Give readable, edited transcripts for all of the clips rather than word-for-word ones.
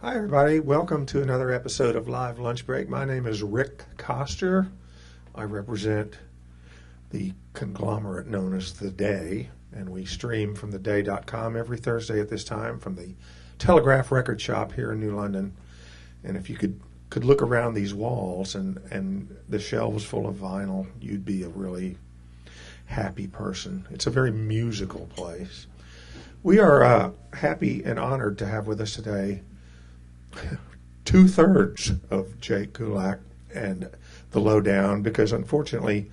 Hi, everybody. Welcome to another episode of Live Lunch Break. My name is Rick Koster. I represent the conglomerate known as The Day, and we stream from theday.com every Thursday at this time from the Telegraph record shop here in New London. And if you could look around these walls and the shelves full of vinyl, you'd be a really happy person. It's a very musical place. We are happy and honored to have with us today 2/3 of Jake Kulak and The LowDown, because unfortunately,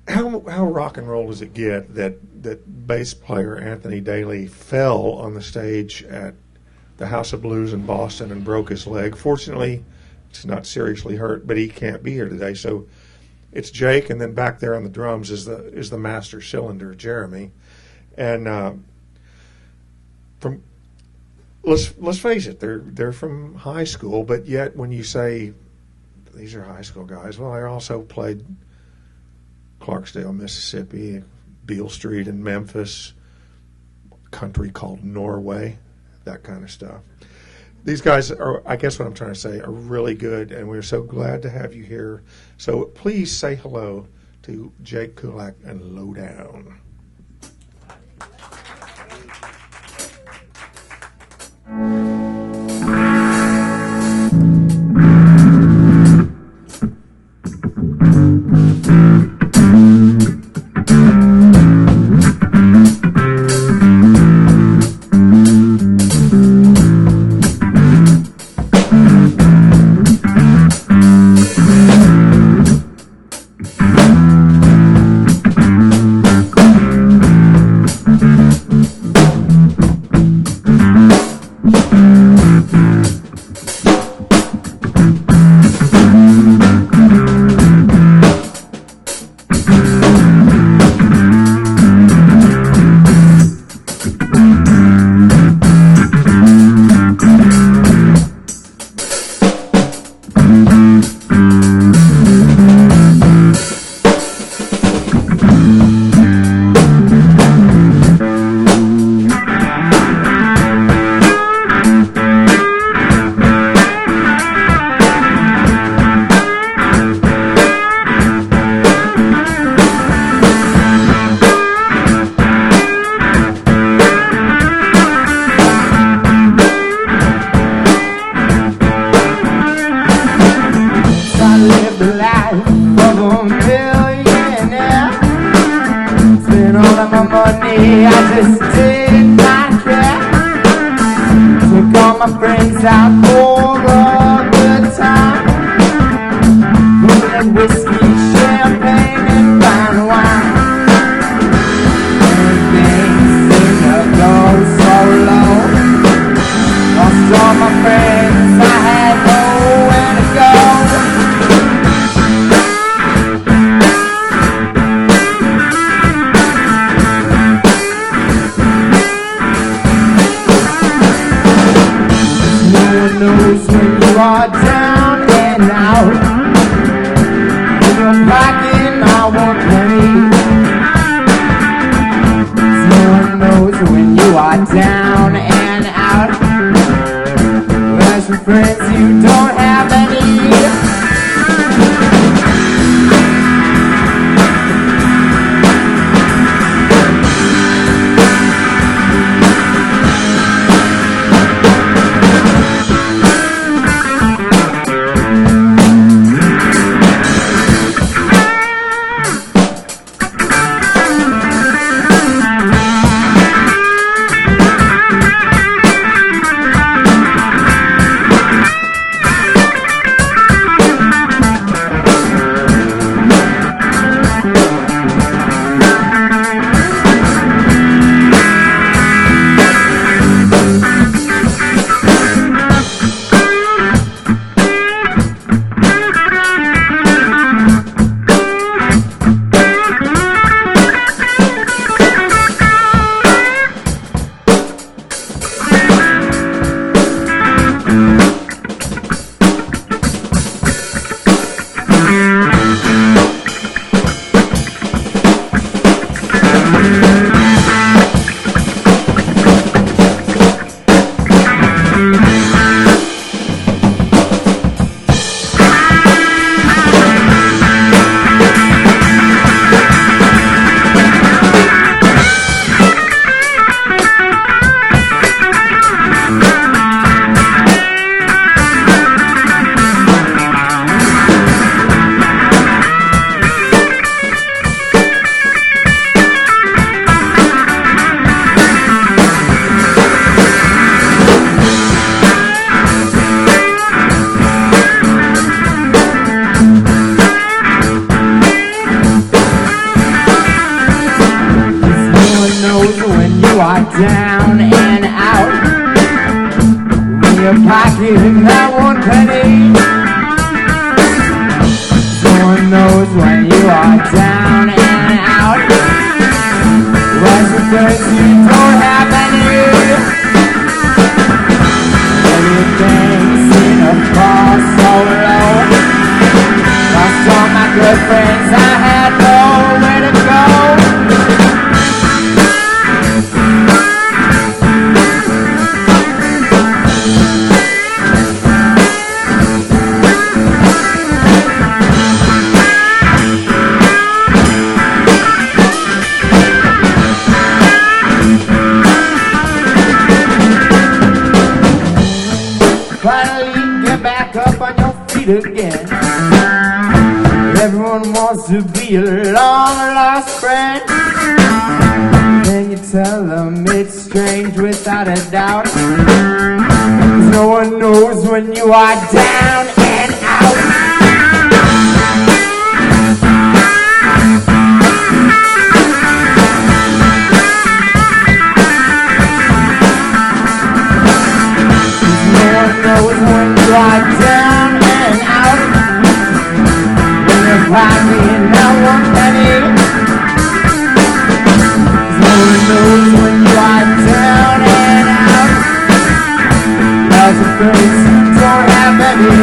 how rock and roll does it get that bass player Anthony Daly fell on the stage at the House of Blues in Boston and broke his leg? Fortunately, it's not seriously hurt, but he can't be here today. So it's Jake, and then back there on the drums is the master cylinder, Jeremy. And let's face it, they're from high school, but yet when you say these are high school guys, well, I also played Clarksdale, Mississippi, Beale Street in Memphis, a country called Norway, that kind of stuff. These guys are, I guess what I'm trying to say, are really good, and we're so glad to have you here. So please say hello to Jake Kulak and LowDown. pocket not one penny. No one knows when you are down and out. What's because you don't have any? Everything's in a fall so low. Lost all my good friends, I had nowhere to go. Finally get back up on your feet again. Everyone wants to be a long-lost friend. Then you tell them it's strange without a doubt. 'Cause no one knows when you are down and out. When you are down and out, when you're pocket not one penny. No one knows when you are down and out. Lots of friends don't have any.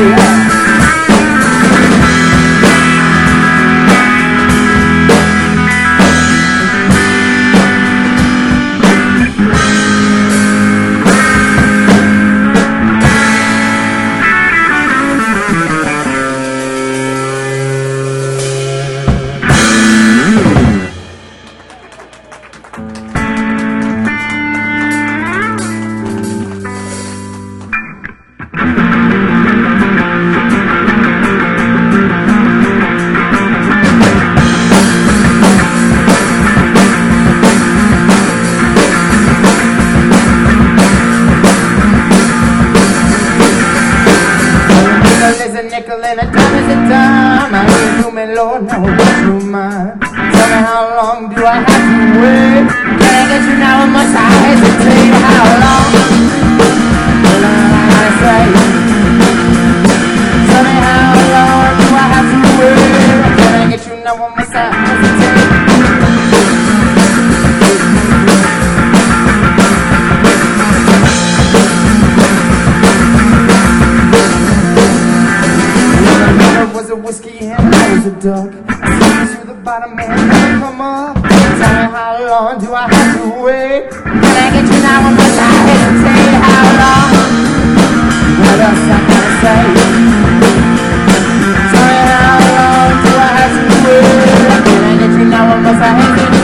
Nickel and a dime is a dime. I ain't human, Lord, now what's your mind? Tell me how long do I have to wait? Can I get you now or must I hesitate? How long? Well, I say. Tell me how long do I have to wait? Can I get you now or must I hesitate? Was a whiskey and I was a duck. I slid to the bottom and I come up. Tell me how long do I have to wait? Can I get you now or must I hesitate? How long? What else I gotta say? Tell me how long do I have to wait? Can I get you now or must I hesitate?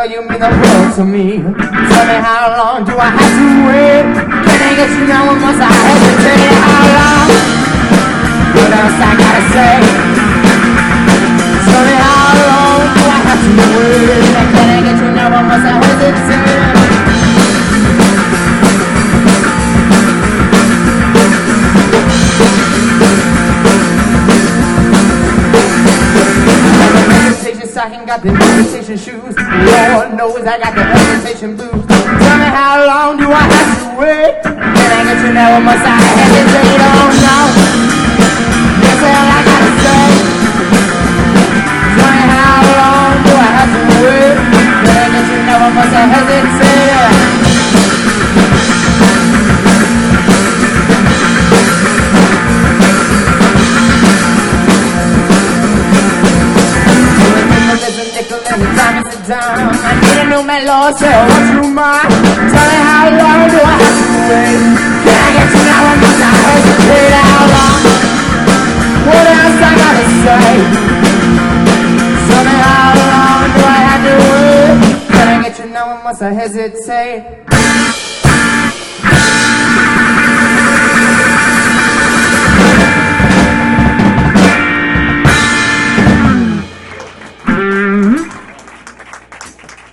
know you mean the world to me. Tell me how long do I have to wait? Can I get you now or must I hesitate? How long? What else I gotta say? Tell me how long do I have to wait? Can I get you now or must I hesitate? Stocking, got the hesitation shoes. Lord knows I got the hesitation blues. Tell me how long do I have to wait? Can I get you now or must I hesitate? Oh no, that's all I gotta say. Tell me how long do I have to wait? Can I get you now or must I hesitate? I need a new melody, so won't you mind? Tell me how long do I have to wait? Can I get you now or must I hesitate? How long? What else I gotta say? Tell me how long do I have to wait? Can I get you now or must I hesitate?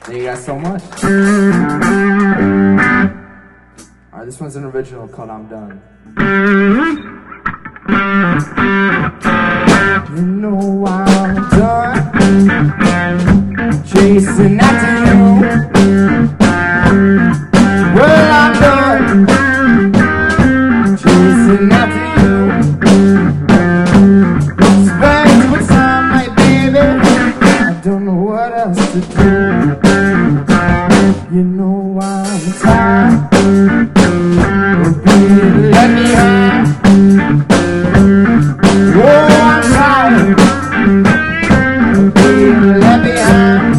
Thank you guys so much. Alright, this one's an original called I'm Done. You know I'm done chasing after you. Well, I'm done chasing after you. Spend too much time, my baby. I don't know what else to do. You know I'm tired of being left behind. Oh, I'm tired of being left behind.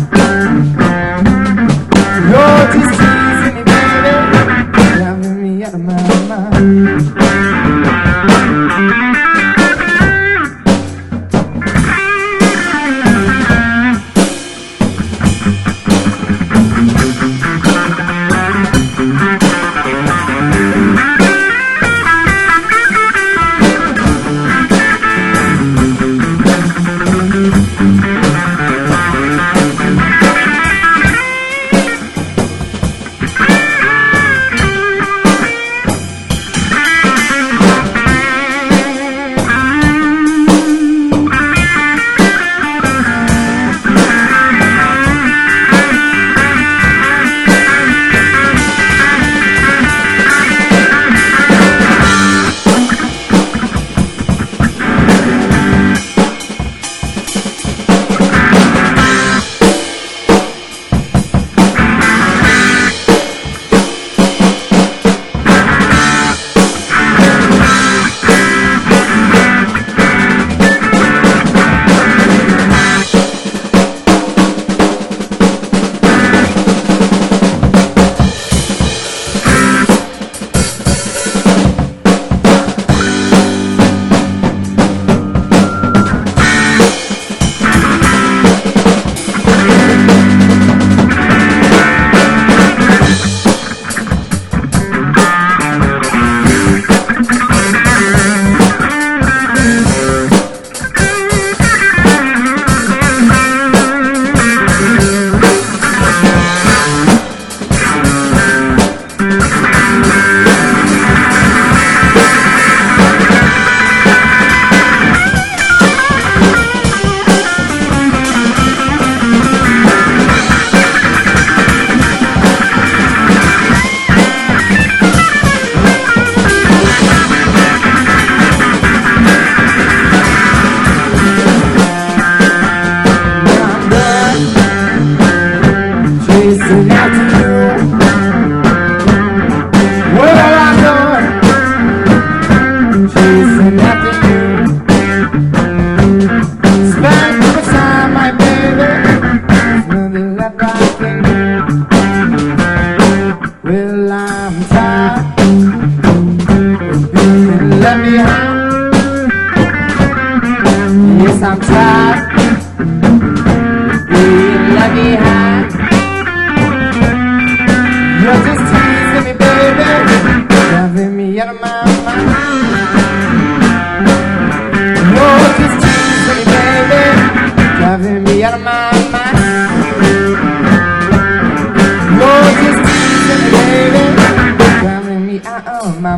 You're just teasing me, baby, driving me out of my mind.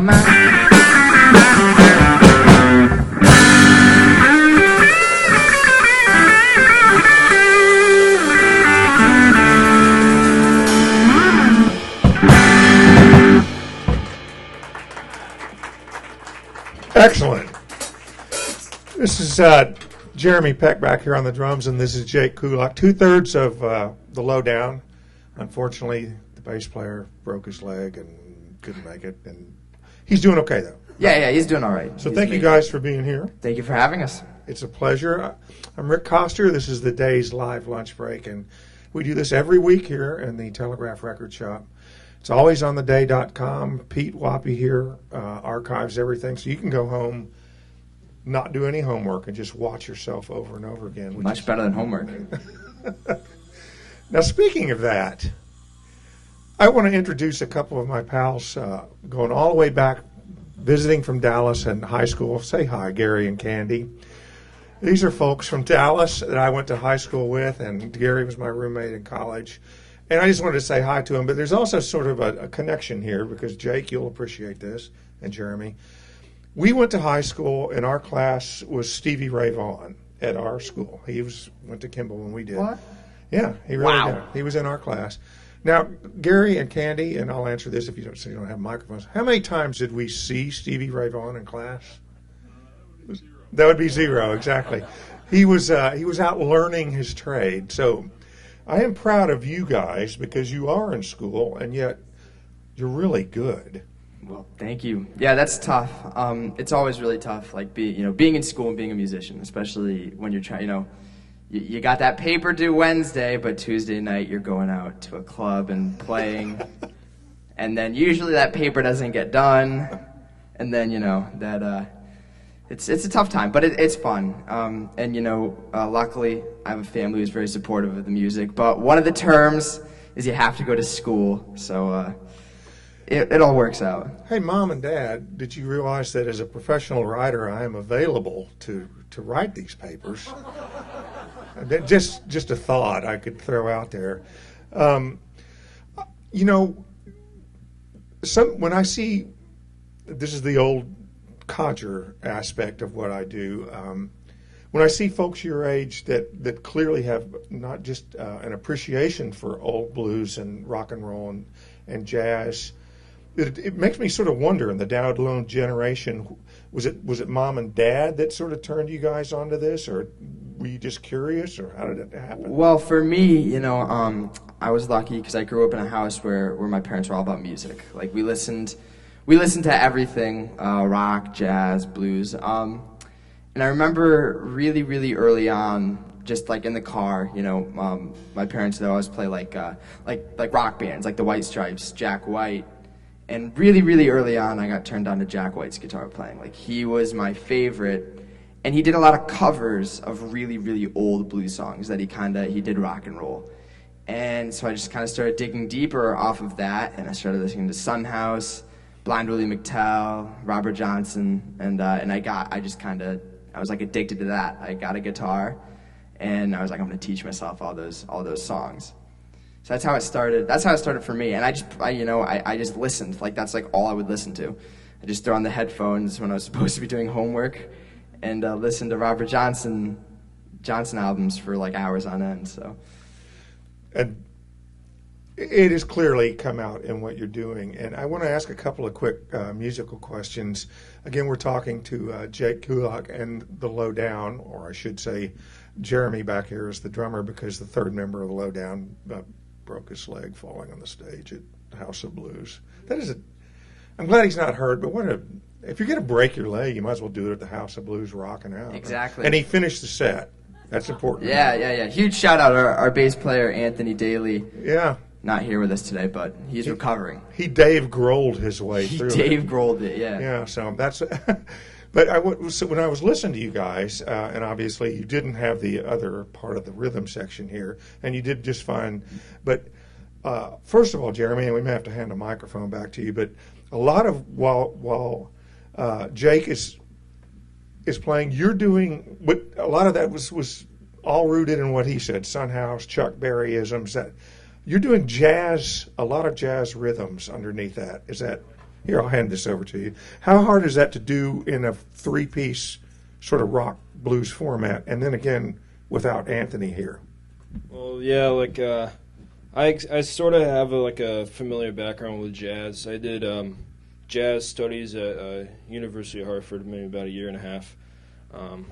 my mind. Excellent. This is Jeremy Peck back here on the drums, and this is Jake Kulak, 2/3 of The Lowdown. Unfortunately, the bass player broke his leg and couldn't make it, and he's doing okay, though. Yeah, he's doing all right. So thank you guys for being here. Thank you for having us. It's a pleasure. I'm Rick Coster. This is the day's live lunch break, and we do this every week here in the Telegraph Record Shop. It's always on theday.com. Pete Wappy here archives everything, so you can go home, not do any homework, and just watch yourself over and over again. Much better than homework. Now, speaking of that, I want to introduce a couple of my pals going all the way back, visiting from Dallas and high school. Say hi, Gary and Candy. These are folks from Dallas that I went to high school with, and Gary was my roommate in college. And I just wanted to say hi to him, but there's also sort of a connection here because, Jake, you'll appreciate this, and Jeremy. We went to high school, and our class was Stevie Ray Vaughan at our school. He went to Kimball when we did. What? Yeah, he really Wow. did. He was in our class. Now, Gary and Candy, and I'll answer this if you don't have microphones. How many times did we see Stevie Ray Vaughan in class? That would be zero, exactly. He was out learning his trade. So I am proud of you guys because you are in school, and yet you're really good. Well, thank you. Yeah, that's tough. It's always really tough, like being in school and being a musician, especially when you're trying. You got that paper due Wednesday, but Tuesday night you're going out to a club and playing, and then usually that paper doesn't get done, and then it's a tough time, but it's fun. Luckily I have a family who's very supportive of the music, but one of the terms is you have to go to school, so it all works out. Hey, Mom and Dad, did you realize that as a professional writer I am available to write these papers? Just a thought I could throw out there. When I see, this is the old codger aspect of what I do, when I see folks your age that clearly have not just an appreciation for old blues and rock and roll and jazz, it makes me sort of wonder, in the Dow Lone generation, was it Mom and Dad that sort of turned you guys onto this, or were you just curious, or how did it happen? Well, for me, I was lucky because I grew up in a house where my parents were all about music. Like, we listened to everything, rock, jazz, blues. And I remember really, really early on, just like in the car, my parents would always play like rock bands, like the White Stripes, Jack White. And really, really early on, I got turned on to Jack White's guitar playing. Like, he was my favorite. And he did a lot of covers of really, really old blues songs that he did rock and roll. And so I just kind of started digging deeper off of that, and I started listening to Son House, Blind Willie McTell, Robert Johnson, and I was like addicted to that. I got a guitar, and I was like, I'm going to teach myself all those songs. So that's how it started. That's how it started for me. And I just listened. Like, that's like all I would listen to. I just throw on the headphones when I was supposed to be doing homework, and listen to Robert Johnson albums for like hours on end. So, and it has clearly come out in what you're doing. And I want to ask a couple of quick musical questions. Again, we're talking to Jake Kulak and The Lowdown, or I should say Jeremy back here is the drummer, because the third member of The Lowdown broke his leg falling on the stage at House of Blues. I'm glad he's not hurt, but if you're going to break your leg, you might as well do it at the House of Blues rocking out. Exactly. And he finished the set. That's important. Yeah. Huge shout out our bass player, Anthony Daly. Yeah. Not here with us today, but he's recovering. He Dave Grohl'd his way through it. Dave Grohl'd it, yeah. Yeah, so that's... But so when I was listening to you guys, and obviously you didn't have the other part of the rhythm section here, and you did just fine. But first of all, Jeremy, and we may have to hand a microphone back to you, but a lot of while Jake is playing, you're doing a lot of that was all rooted in what he said, Son House, Chuck Berry-isms. That you're doing jazz, a lot of jazz rhythms underneath that. Is that Here, I'll hand this over to you. How hard is that to do in a three-piece sort of rock blues format, and then again without Anthony here? Well, yeah, like I sort of have a familiar background with jazz. I did jazz studies at University of Hartford, maybe about a year and a half.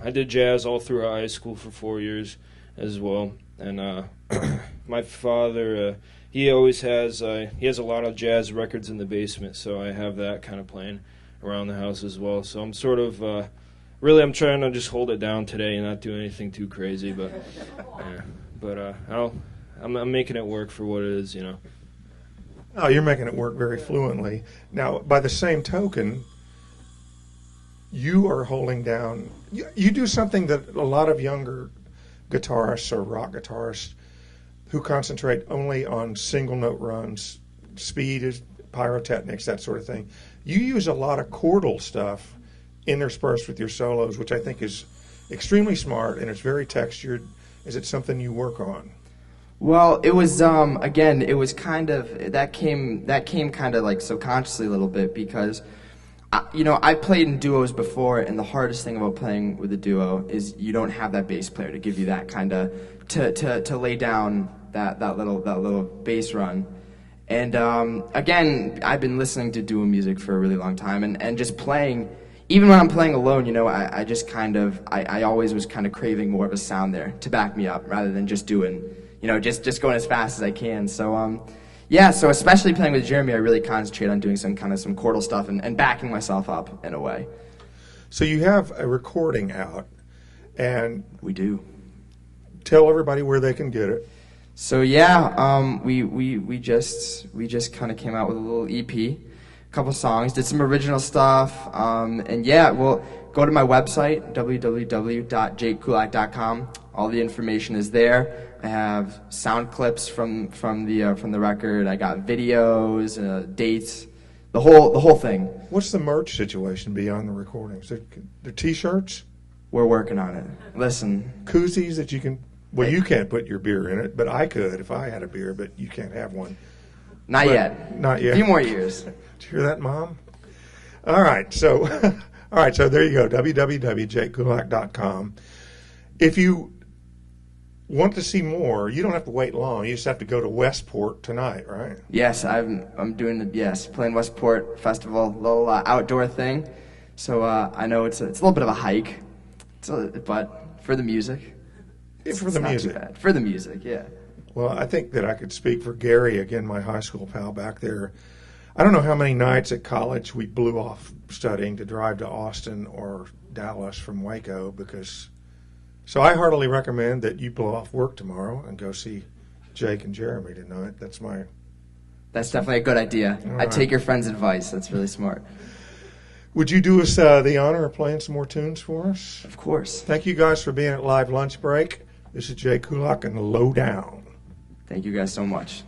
I did jazz all through high school for 4 years as well, and my father, he always has he has a lot of jazz records in the basement, so I have that kind of playing around the house as well. So I'm sort of really I'm trying to just hold it down today and not do anything too crazy, but I'm making it work for what it is, you know. Oh, you're making it work very fluently. Now, by the same token, you are holding down. You do something that a lot of younger guitarists or rock guitarists who concentrate only on single note runs, speed, pyrotechnics, that sort of thing. You use a lot of chordal stuff interspersed with your solos, which I think is extremely smart and it's very textured. Is it something you work on? Well, it was again, it was kind of that came kind of like subconsciously a little bit because I played in duos before, and the hardest thing about playing with a duo is you don't have that bass player to give you that kind of to lay down that little bass run. And again, I've been listening to duo music for a really long time, and just playing, even when I'm playing alone, I just kind of I always was kind of craving more of a sound there to back me up rather than just doing, just going as fast as I can. So yeah, so especially playing with Jeremy, I really concentrate on doing some chordal stuff and backing myself up in a way. So you have a recording out, and we do. Tell everybody where they can get it. So yeah, we just kind of came out with a little EP, a couple songs, did some original stuff, and yeah, well, go to my website www.jakekulak.com. All the information is there. I have sound clips from the record. I got videos, dates, the whole thing. What's the merch situation beyond the recordings? The T-shirts? We're working on it. Listen, koozies that you can. Well, you can't put your beer in it, but I could if I had a beer. But you can't have one. Not yet. Not yet. A few more years. Did you hear that, Mom? All right. So, So there you go. www.jakekulak.com. If you want to see more, you don't have to wait long. You just have to go to Westport tonight, right? Yes, I'm doing playing Westport Festival, little outdoor thing. So I know it's a little bit of a hike, but for the music. For the music. Not too bad. For the music, yeah. Well, I think that I could speak for Gary, again, my high school pal back there. I don't know how many nights at college we blew off studying to drive to Austin or Dallas from Waco So I heartily recommend that you blow off work tomorrow and go see Jake and Jeremy tonight. That's definitely a good idea. I'd take your friend's advice. That's really smart. Would you do us the honor of playing some more tunes for us? Of course. Thank you guys for being at Live Lunch Break. This is Jake Kulak and The LowDown. Thank you guys so much.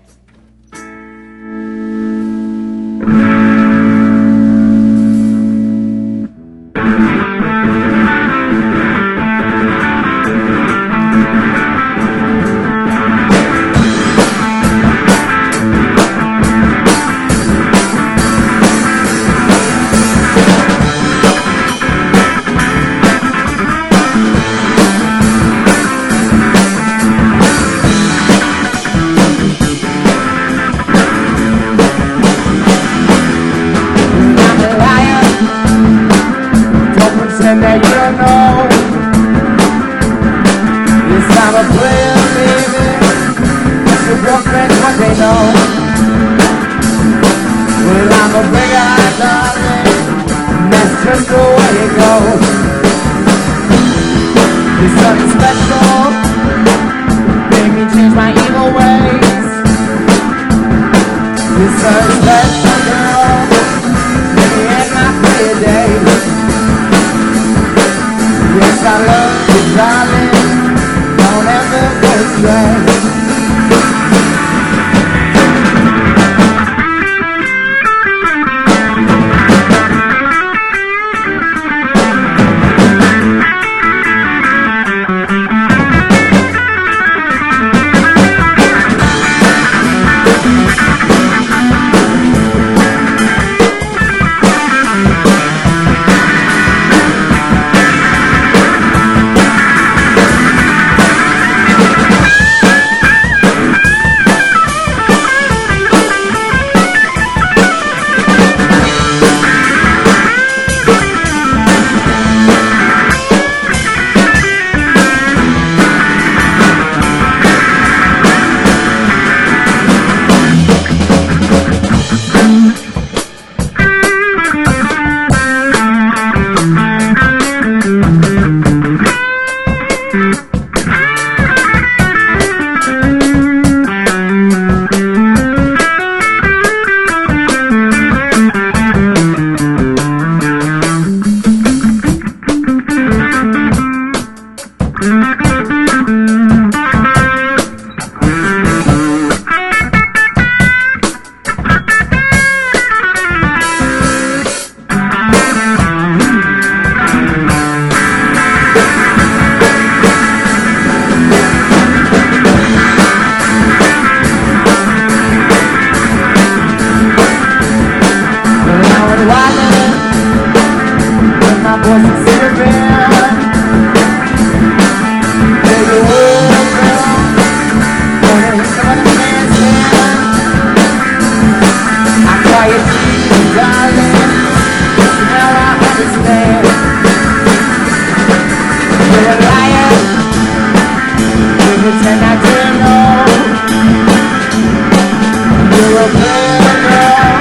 a better girl.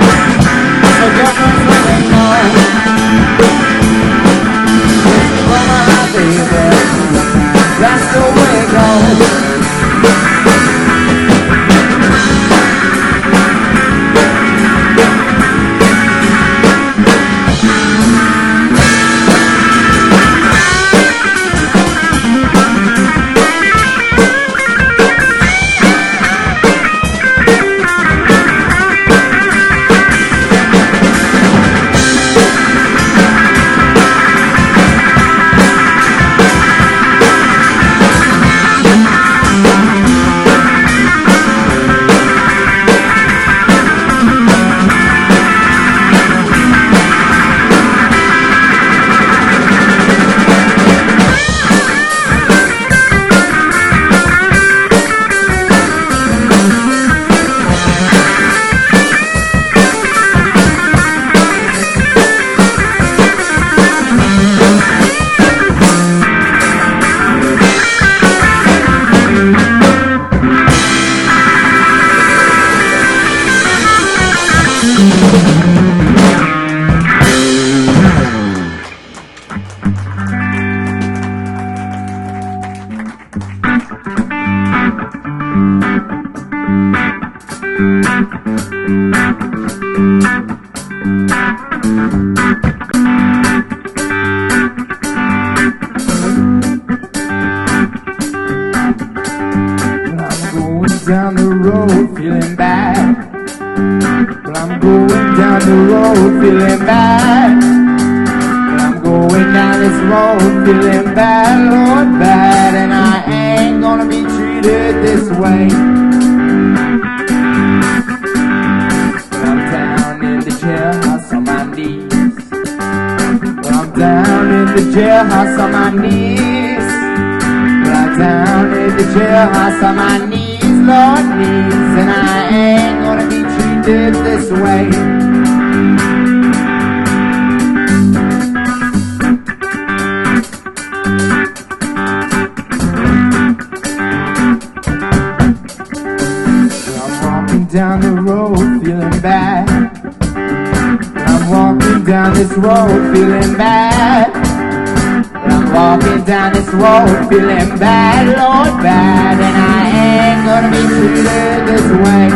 The difference really knows. It's from my baby. That's the way it goes. Down the road feeling bad. Well, I'm going down the road feeling bad. Well, I'm going down this road feeling bad, Lord, bad. And I ain't gonna be treated this way. Well, I'm down in the jailhouse on my knees. Well, I'm down in the jailhouse on my knees. Well, I'm down in the jailhouse on my knees. Lord needs, and I ain't gonna be treated this way. I'm walking down the road feeling bad. I'm walking down this road feeling bad. I'm walking down this road feeling bad, Lord, bad, and I ain't gonna be treated this way.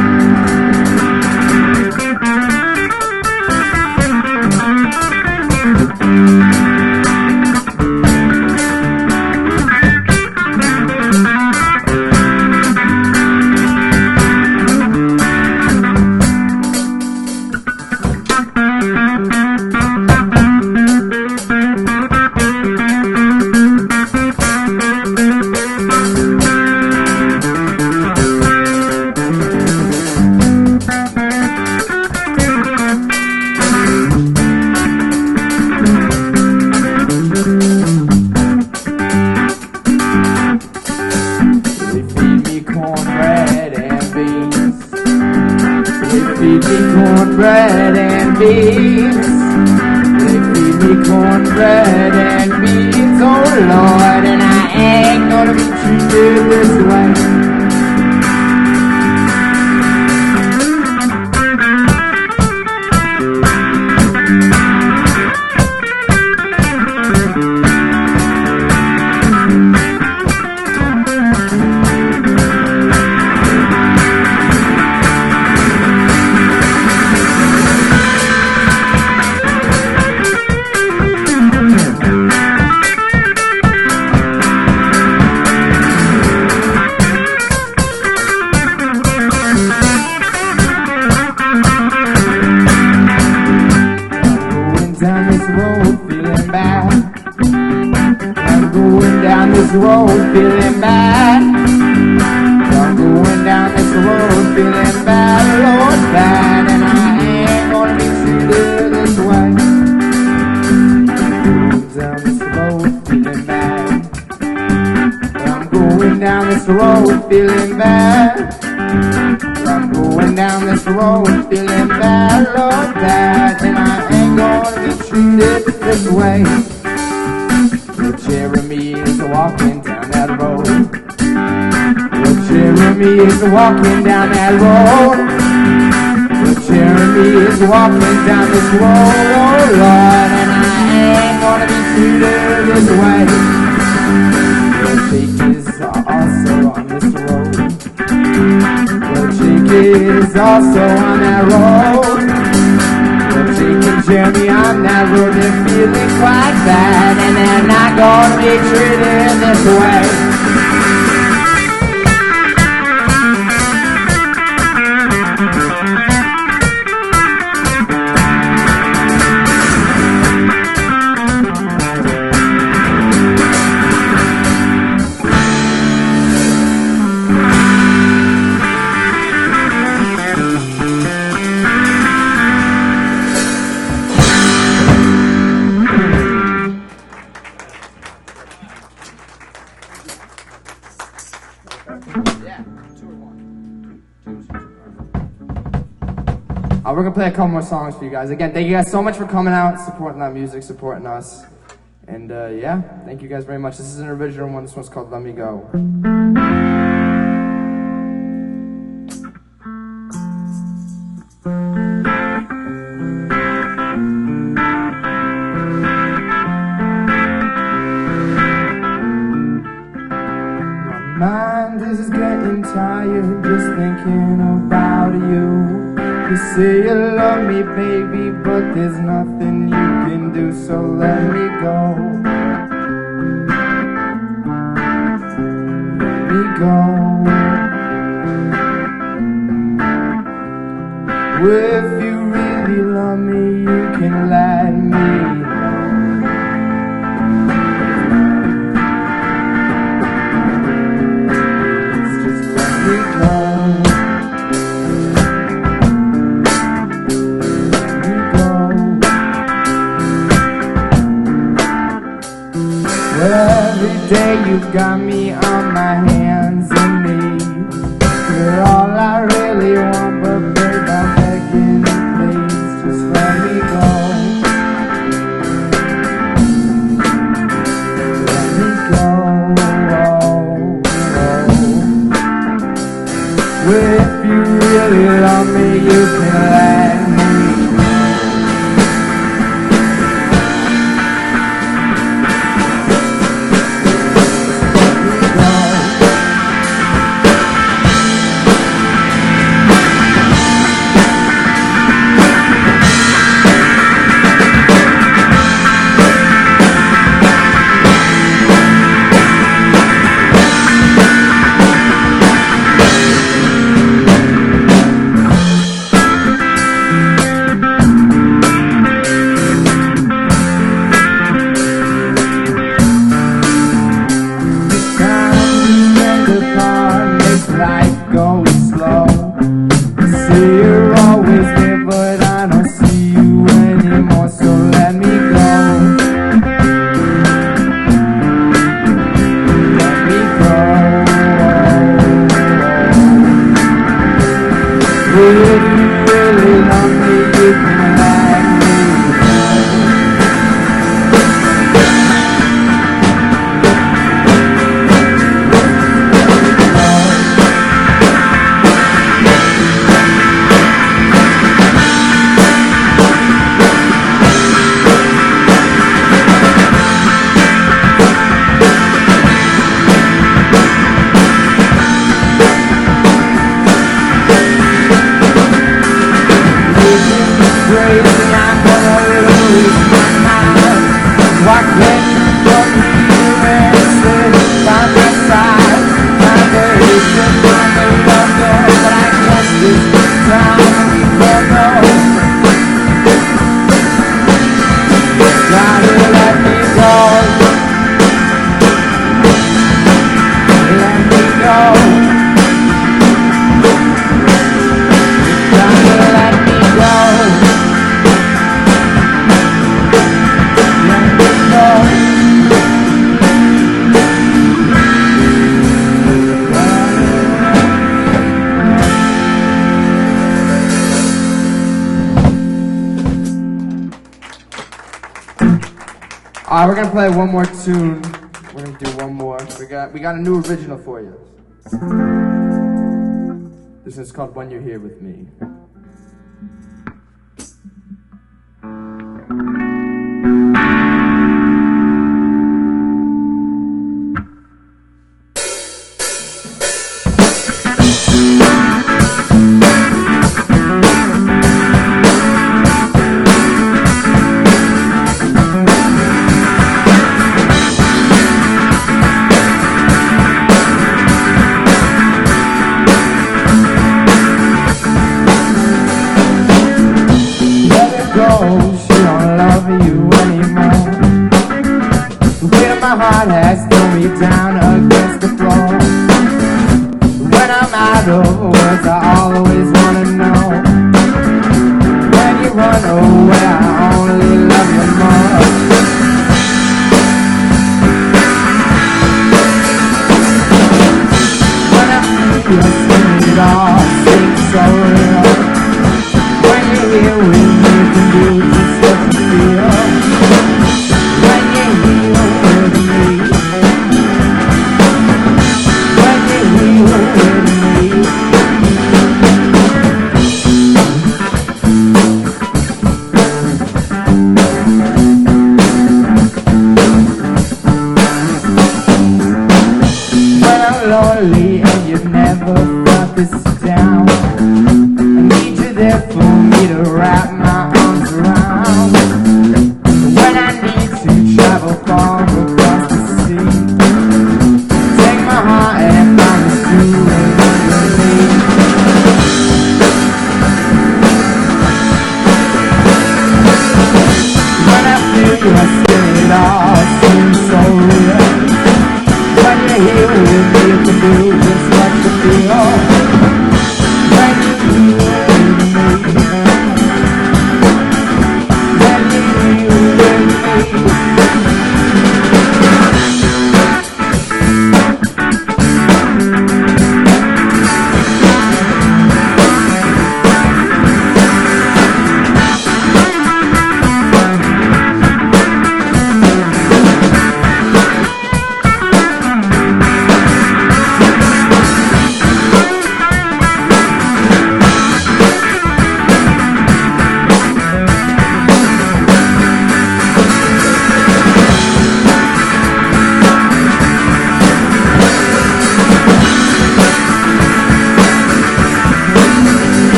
Cornbread and beans. They feed me cornbread and beans, oh Lord, and I ain't gonna be treated this way. Road feeling bad. I'm going down this road feeling bad, Lord, bad, and I ain't gonna be treated this way. I'm going down this road feeling bad. I'm going down this road feeling bad, Lord, bad, and I ain't gonna be treated this way. Jeremy is walking down that road. Jeremy is walking down that road. is walking down this road, oh Lord, and I ain't gonna be treated this way. Well, Jake is also on this road. Well, Jake is also on that road. Well, Jake and Jeremy on that road, they're feeling quite bad, and they're not gonna be treated this way. We're gonna play a couple more songs for you guys. Again, thank you guys so much for coming out, supporting that music, supporting us. And yeah, thank you guys very much. This is an original one. This one's called Let Me Go. My mind is getting tired just thinking about you. You say you love me, baby, but there's nothing you can do, so let me go. Let me go. If you really love me, you can let me know. Just let me go. Every day you've got me on my hands and knees. You're all I really want, but babe, I'm begging you, please, just let me go. Let me go. If you really love me, you can let me. We're gonna play one more tune. We're gonna do one more. We got a new original for you. This is called When You're Here With Me.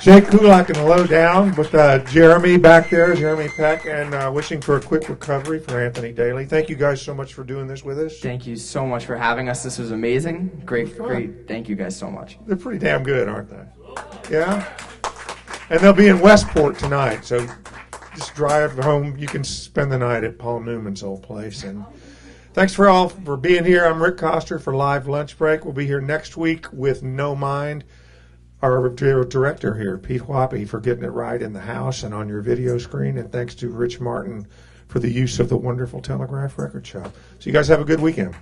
Jake Kulak and The LowDown with Jeremy back there, Jeremy Peck, and wishing for a quick recovery for Anthony Daly. Thank you guys so much for doing this with us. Thank you so much for having us. This was amazing. Great. Thank you guys so much. They're pretty damn good, aren't they? Yeah? And they'll be in Westport tonight, so just drive home. You can spend the night at Paul Newman's old place. And thanks for all for being here. I'm Rick Coster for Live Lunch Break. We'll be here next week with No Mind. Our director here, Pete Whoppy, for getting it right in the house and on your video screen. And thanks to Rich Martin for the use of the wonderful Telegraph record shop. So you guys have a good weekend.